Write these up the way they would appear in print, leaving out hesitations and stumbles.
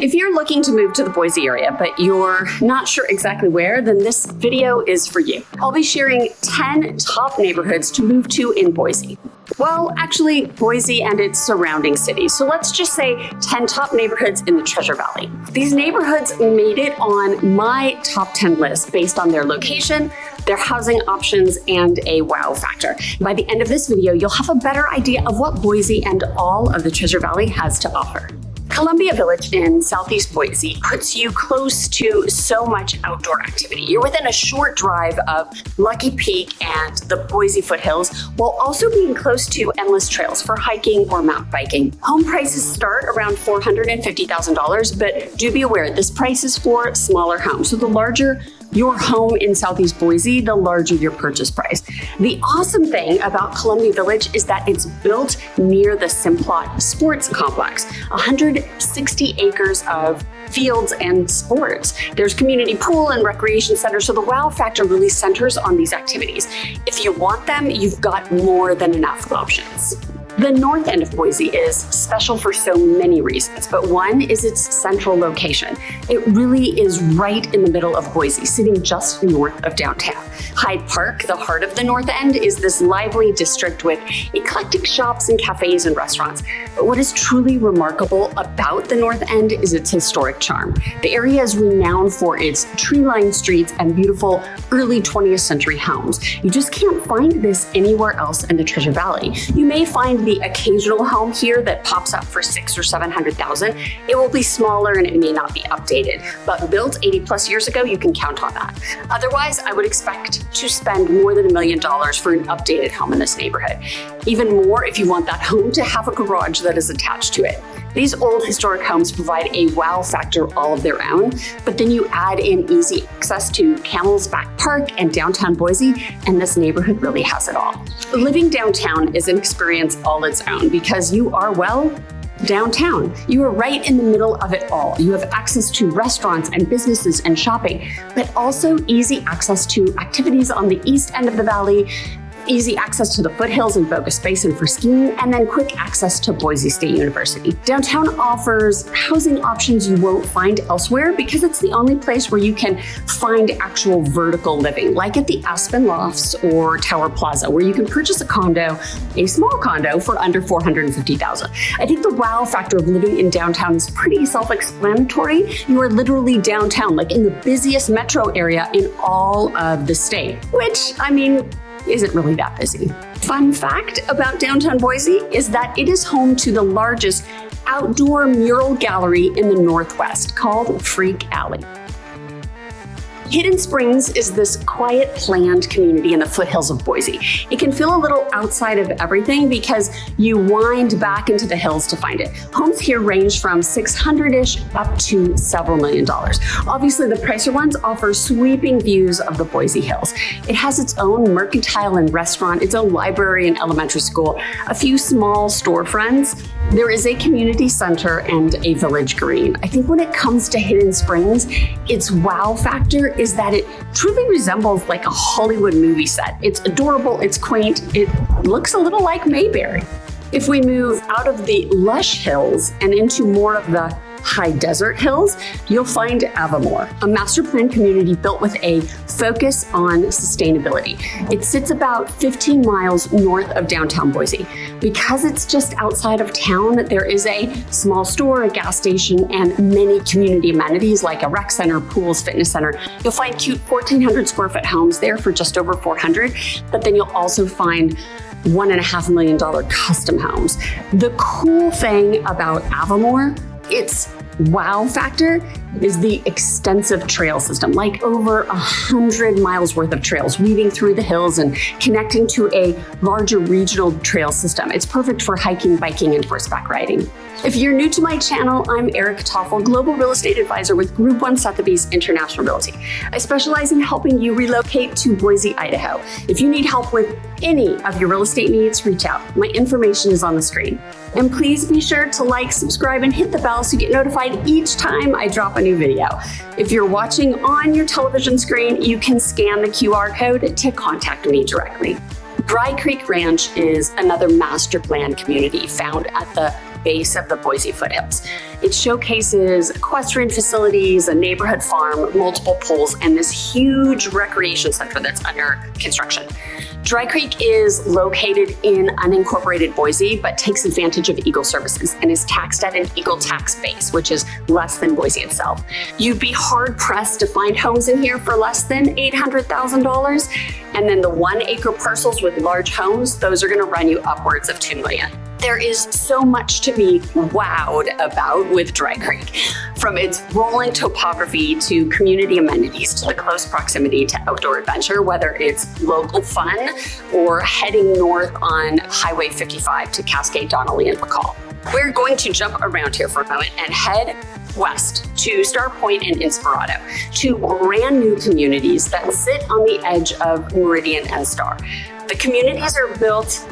If you're looking to move to the Boise area, but you're not sure exactly where, then this video is for you. I'll be sharing 10 top neighborhoods to move to in Boise. Well, actually, Boise and its surrounding cities. So let's just say 10 top neighborhoods in the Treasure Valley. These neighborhoods made it on my top 10 list based on their location, their housing options, and a wow factor. By the end of this video, you'll have a better idea of what Boise and all of the Treasure Valley has to offer. Columbia Village in southeast Boise puts you close to so much outdoor activity. You're within a short drive of Lucky Peak and the Boise foothills, while also being close to endless trails for hiking or mountain biking. Home prices start around $450,000, but do be aware this price is for smaller homes. So the larger your home in southeast Boise, the larger your purchase price. The awesome thing about Columbia Village is that it's built near the Simplot Sports Complex, 160 acres of fields and sports. There's community pool and recreation center, so the wow factor really centers on these activities. If you want them, you've got more than enough options. The north end of Boise is special for so many reasons, but one is its central location. It really is right in the middle of Boise, sitting just north of downtown. Hyde Park, the heart of the north end, is this lively district with eclectic shops and cafes and restaurants. But what is truly remarkable about the north end is its historic charm. The area is renowned for its tree-lined streets and beautiful early 20th century homes. You just can't find this anywhere else in the Treasure Valley. You may find the occasional home here that pops up for $600,000 or $700,000. It will be smaller and it may not be updated, but built 80 plus years ago, you can count on that. Otherwise, I would expect to spend more than $1 million for an updated home in this neighborhood. Even more if you want that home to have a garage that is attached to it. These old historic homes provide a wow factor all of their own, but then you add in easy access to Camel's Back Park and downtown Boise, and this neighborhood really has it all. Living downtown is an experience all its own because you are, well, downtown. You are right in the middle of it all. You have access to restaurants and businesses and shopping, but also easy access to activities on the east end of the valley, easy access to the foothills and Bogus Basin for skiing, and then quick access to Boise State University. Downtown offers housing options you won't find elsewhere because it's the only place where you can find actual vertical living, like at the Aspen Lofts or Tower Plaza, where you can purchase a small condo for under $450,000. I think the wow factor of living in downtown is pretty self-explanatory. You are literally downtown, like in the busiest metro area in all of the state, which, I mean, isn't really that busy. Fun fact about downtown Boise is that it is home to the largest outdoor mural gallery in the Northwest called Freak Alley. Hidden Springs is this quiet, planned community in the foothills of Boise. It can feel a little outside of everything because you wind back into the hills to find it. Homes here range from $600-ish up to several $1 million. Obviously, the pricier ones offer sweeping views of the Boise Hills. It has its own mercantile and restaurant, its own library and elementary school, a few small storefronts. There is a community center and a village green. I think when it comes to Hidden Springs, its wow factor is that it truly resembles like a Hollywood movie set. It's adorable, it's quaint, it looks a little like Mayberry. If we move out of the lush hills and into more of the high desert hills, you'll find Avamore, a master plan community built with a focus on sustainability. It sits about 15 miles north of downtown Boise. Because it's just outside of town, there is a small store, a gas station, and many community amenities like a rec center, pools, fitness center. You'll find cute 1,400 square foot homes there for just over $400, but then you'll also find $1.5 million custom homes. The cool thing about Avamore, its wow factor is the extensive trail system, like over 100 miles worth of trails weaving through the hills and connecting to a larger regional trail system. It's perfect for hiking, biking, and horseback riding. If you're new to my channel, I'm Toffel, Global Real Estate Advisor with Group 1 Sotheby's International Realty. I specialize in helping you relocate to Boise, Idaho. If you need help with any of your real estate needs, reach out. My information is on the screen. And please be sure to like, subscribe, and hit the bell so you get notified each time I drop a new video. If you're watching on your television screen, you can scan the QR code to contact me directly. Dry Creek Ranch is another master plan community found at the base of the Boise foothills. It showcases equestrian facilities, a neighborhood farm, multiple pools, and this huge recreation center that's under construction. Dry Creek is located in unincorporated Boise, but takes advantage of Eagle services and is taxed at an Eagle tax base, which is less than Boise itself. You'd be hard pressed to find homes in here for less than $800,000. And then the 1 acre parcels with large homes, those are going to run you upwards of $2 million. There is so much to be wowed about with Dry Creek, from its rolling topography to community amenities to the close proximity to outdoor adventure, whether it's local fun or heading north on Highway 55 to Cascade, Donnelly, and McCall. We're going to jump around here for a moment and head west to Star Point and Inspirado, two brand new communities that sit on the edge of Meridian and Star. The communities are built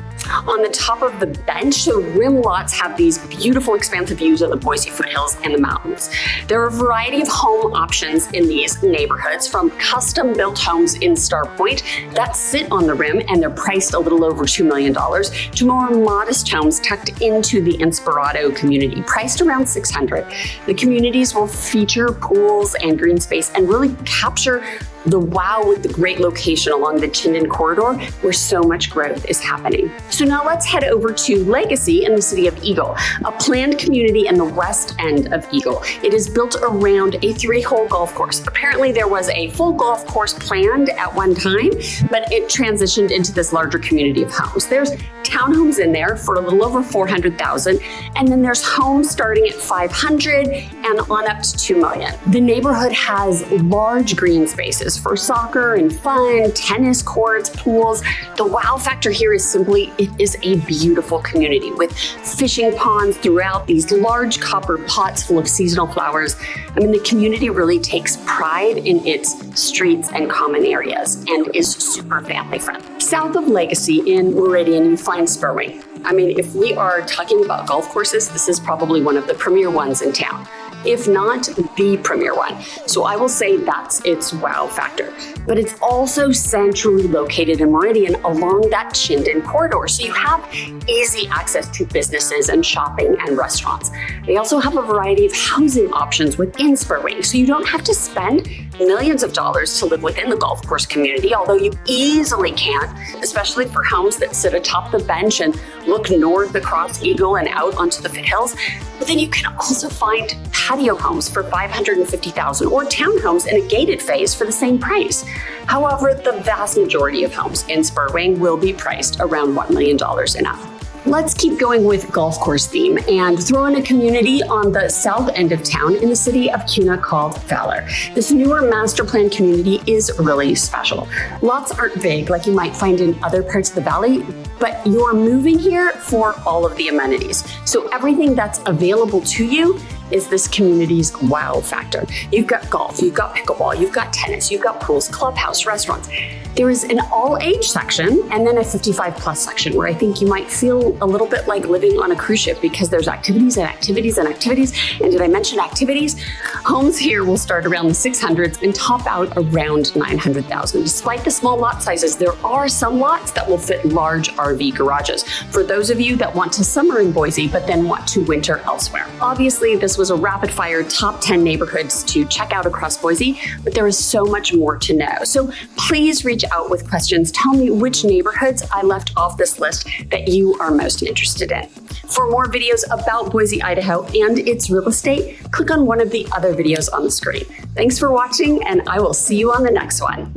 on the top of the bench, so rim lots have these beautiful expansive views of the Boise foothills and the mountains. There are a variety of home options in these neighborhoods, from custom-built homes in Star Point that sit on the rim and they're priced a little over $2 million, to more modest homes tucked into the Inspirado community, priced around $600,000. The communities will feature pools and green space and really capture the wow with the great location along the Chinden corridor where so much growth is happening. So now let's head over to Legacy in the city of Eagle, a planned community in the west end of Eagle. It is built around a 3-hole golf course. Apparently there was a full golf course planned at one time, but it transitioned into this larger community of homes. There's townhomes in there for a little over $400,000, and then there's homes starting at $500,000 and on up to $2 million. The neighborhood has large green spaces for soccer and fun, tennis courts, pools. The wow factor here is simply, it is a beautiful community with fishing ponds throughout, these large copper pots full of seasonal flowers. I mean, the community really takes pride in its streets and common areas and is super family friendly. South of Legacy in Meridian, you find Spurwing. I mean, if we are talking about golf courses, this is probably one of the premier ones in town, if not the premier one. So I will say that's its wow factor. But it's also centrally located in Meridian along that Chinden corridor. So you have easy access to businesses and shopping and restaurants. They also have a variety of housing options within Spurwing. So you don't have to spend millions of dollars to live within the golf course community, although you easily can, especially for homes that sit atop the bench and look north across Eagle and out onto the foothills. But then you can also find patio homes for $550,000 or townhomes in a gated phase for the same price. However, the vast majority of homes in Spurwing will be priced around $1 million and up. Let's keep going with golf course theme and throw in a community on the south end of town in the city of Kuna called Valor. This newer master plan community is really special. Lots aren't big like you might find in other parts of the valley, but you're moving here for all of the amenities. So everything that's available to you is this community's wow factor. You've got golf, you've got pickleball, you've got tennis, you've got pools, clubhouse, restaurants. There is an all-age section and then a 55-plus section where I think you might feel a little bit like living on a cruise ship because there's activities and activities and activities. And did I mention activities? Homes here will start around the 600s and top out around 900,000. Despite the small lot sizes, there are some lots that will fit large RV garages for those of you that want to summer in Boise but then want to winter elsewhere. Obviously, this was a rapid-fire top 10 neighborhoods to check out across Boise, but there is so much more to know. So please reach out with questions. Tell me which neighborhoods I left off this list that you are most interested in. For more videos about Boise, Idaho and its real estate, click on one of the other videos on the screen. Thanks for watching, and I will see you on the next one.